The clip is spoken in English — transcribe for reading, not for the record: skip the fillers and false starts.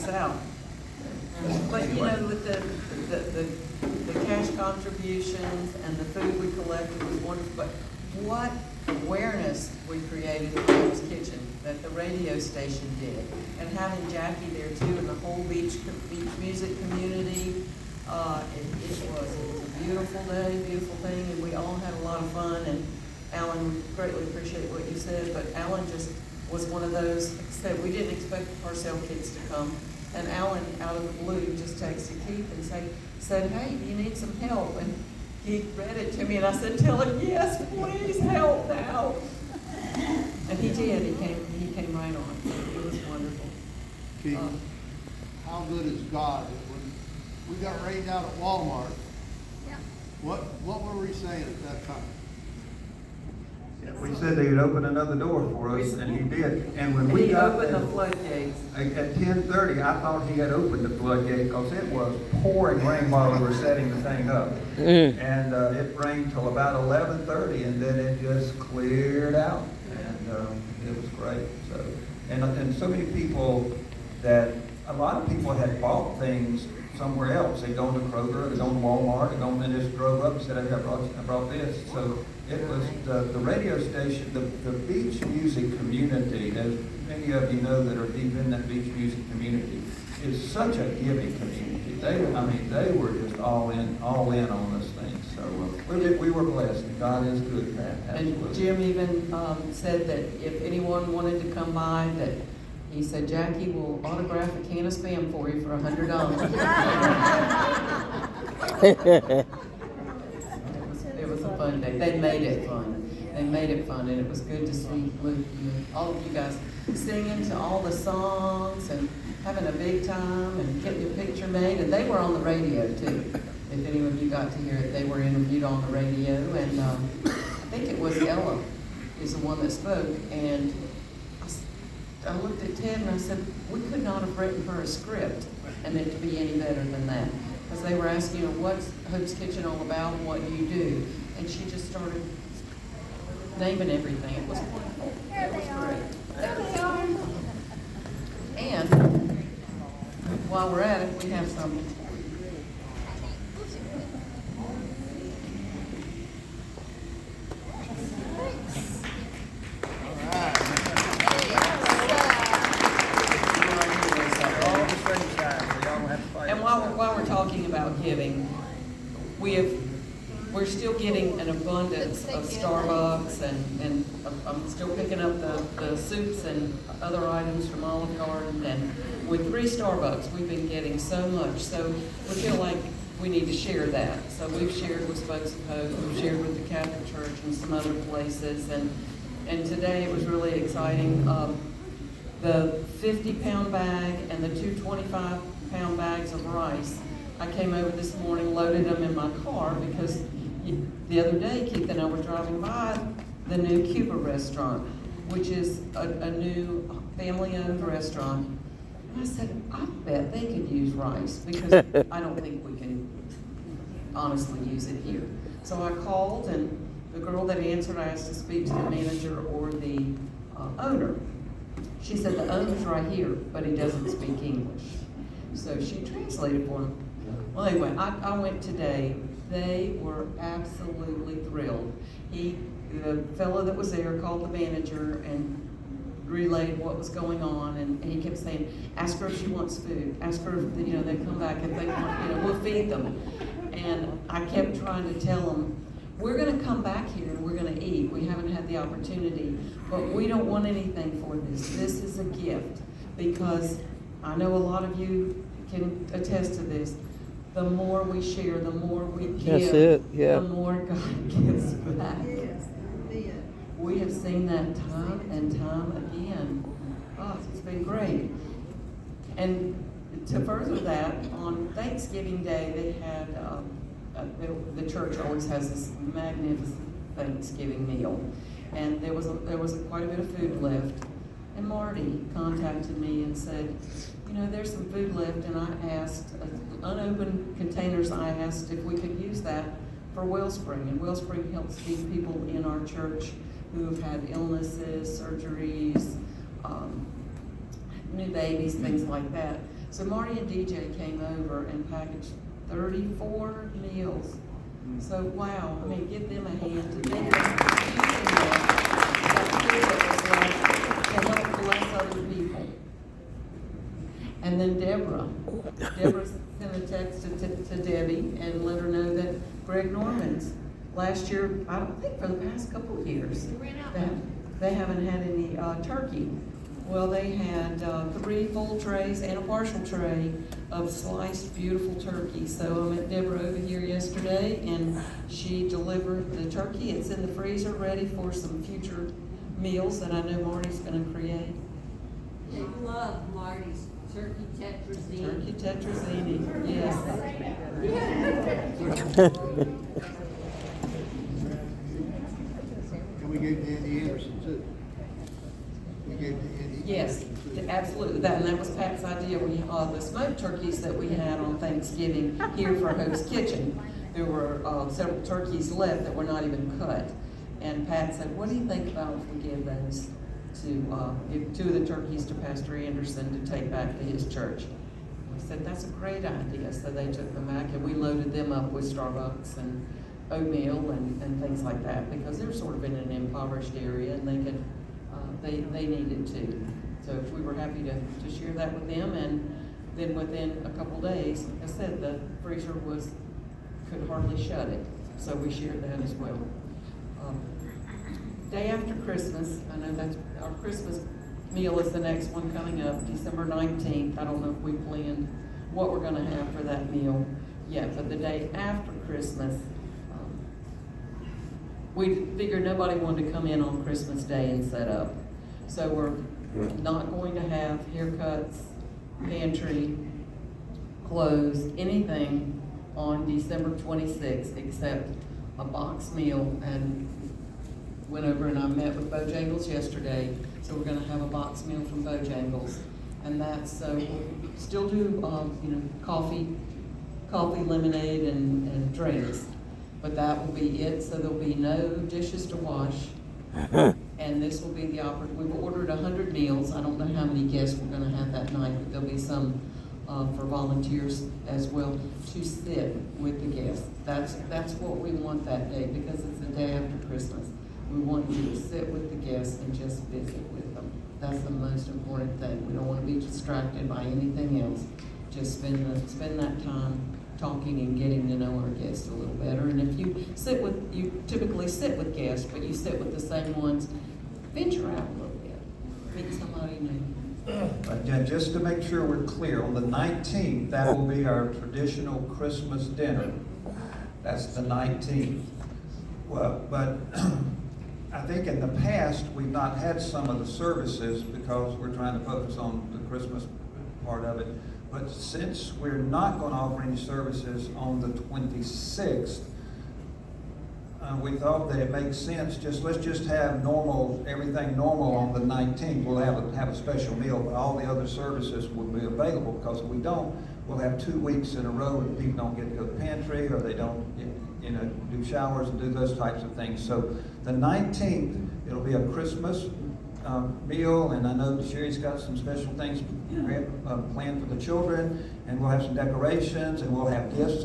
us out. But you know, with the cash contributions and the food we collected was wonderful, but what awareness we created at Hope's Kitchen that the radio station did. And having Jackie there too, and the whole beach music community, it was a beautiful day, beautiful thing, and we all had a lot of fun. And Alan, we greatly appreciate what you said, but Alan just was one of those, like I said, we didn't expect the Parcell kids to come. And Alan, out of the blue, just texted Keith and said, hey, do you need some help? And he read it to me, and I said, tell him, yes, please help now. And he did. He came right on. It was wonderful. Keith, how good is God? When we got rained out at Walmart, Yeah. what were we saying at that time? Yeah, we said they would open another door for us, and he did. And when we He got opened there, the floodgates. at 10:30, I thought he had opened the floodgate because it was pouring rain while we were setting the thing up. And it rained till about 11:30, and then it just cleared out, and it was great. So, and so many people that a lot of people had bought things somewhere else. They'd gone to Kroger, they'd gone to Walmart, they'd gone and just drove up and said, "Hey, I brought this." So it was the radio station, the beach music community, as many of you know that are deep in that beach music community, is such a giving community. They were just all in on this thing. So we were blessed, and God is good, Pat. And Absolutely. Jim even said that if anyone wanted to come by, that he said, Jackie will autograph a can of Spam for you for $100. It was a fun day. They made it fun. They made it fun, and it was good to see Luke and all of you guys singing to all the songs and having a big time and getting your picture made. And they were on the radio too. If any of you got to hear it, they were interviewed on the radio. And I think it was Ella is the one that spoke. And I looked at Ted and I said, we could not have written her a script and it to be any better than that. Because they were asking her, what's Hope's Kitchen all about? What do you do? And she just started naming everything. It was wonderful. It was great. There they are. And while we're at it, we have some. And while we're talking about giving, we're still getting an abundance of Starbucks, and I'm still picking up the soups and other items from Olive Garden. And with 3 Starbucks, we've been getting so much. So we feel like we need to share that. So we've shared with Spokes of Hope, we've shared with the Catholic Church and some other places. And today it was really exciting. The 50-pound bag and the 2 25-pound bags of rice, I came over this morning, loaded them in my car because the other day Keith and I were driving by the new Cuba restaurant, which is a new family-owned restaurant. And I said, I bet they could use rice because I don't think we can honestly use it here. So I called, and the girl that answered, I asked to speak to the manager or the owner. She said, the owner's right here, but he doesn't speak English. So she translated for him. Well, anyway, I went today. They were absolutely thrilled. The fellow that was there called the manager and relayed what was going on, and he kept saying, ask her if she wants food. Ask her if, they come back if they want, we'll feed them. And I kept trying to tell them, we're going to come back here and we're going to eat. We haven't had the opportunity, but we don't want anything for this. This is a gift, because I know a lot of you can attest to this. The more we share, the more we give, That's it, yeah. the more God gives back. We have seen that time and time again. Oh, it's been great. And to further that, on Thanksgiving Day, they had, the church always has this magnificent Thanksgiving meal. And there was quite a bit of food left. And Marty contacted me and said, there's some food left, and I asked, unopened containers, I asked if we could use that for Wellspring. And Wellspring helps feed people in our church who have had illnesses, surgeries, new babies, things like that. So Marty and DJ came over and packaged 34 meals. So wow, I mean, give them a hand to them using that food that was left to help bless other people. And then Deborah's gonna text to Debbie and let her know that Greg Norman's last year, I don't think for the past couple of years, they haven't had any turkey. Well, they had 3 full trays and a partial tray of sliced beautiful turkey. So I met Deborah over here yesterday and she delivered the turkey. It's in the freezer ready for some future meals that I know Marty's gonna create. They love Marty's turkey tetrazzini. Turkey tetrazzini, yes. And we gave to Andy Anderson too. We gave to Andy. Yes, absolutely. And that was Pat's idea. We, the smoked turkeys that we had on Thanksgiving here for Hope's Kitchen, there were several turkeys left that were not even cut. And Pat said, what do you think about if we give those to, give 2 of the turkeys to Pastor Anderson to take back to his church? We said, that's a great idea. So they took them back and we loaded them up with Starbucks and oatmeal and things like that because they're sort of in an impoverished area and they could, they needed to. So we were happy to share that with them, and then within a couple days, like I said, the freezer could hardly shut it. So we shared that as well. Day after Christmas, I know that's our Christmas meal is the next one coming up, December 19th. I don't know if we planned what we're gonna have for that meal yet, but the day after Christmas, we figured nobody wanted to come in on Christmas Day and set up. So we're not going to have haircuts, pantry, clothes, anything on December 26th except a box meal. And went over and I met with Bojangles yesterday, so we're gonna have a box meal from Bojangles. And that's, still do, coffee, lemonade, and drinks. But that will be it, so there'll be no dishes to wash. And this will be the we've ordered 100 meals. I don't know how many guests we're gonna have that night, but there'll be some for volunteers as well to sit with the guests. That's what we want that day because it's the day after Christmas. We want you to sit with the guests and just visit with them. That's the most important thing. We don't want to be distracted by anything else. Just spend that time talking and getting to know our guests a little better. And if you typically sit with guests, but you sit with the same ones, venture out a little bit. Meet somebody new. Again, just to make sure we're clear, on the 19th, that will be our traditional Christmas dinner. That's the 19th. Well, but I think in the past, we've not had some of the services because we're trying to focus on the Christmas part of it. But since we're not going to offer any services on the 26th, we thought that it makes sense, let's just have everything normal on the 19th. We'll have a special meal, but all the other services will be available because if we don't, we'll have 2 weeks in a row where people don't get to go to the pantry or they don't do showers and do those types of things. So the 19th, it'll be a Christmas meal, and I know Sherry's got some special things planned for the children, and we'll have some decorations, and we'll have gifts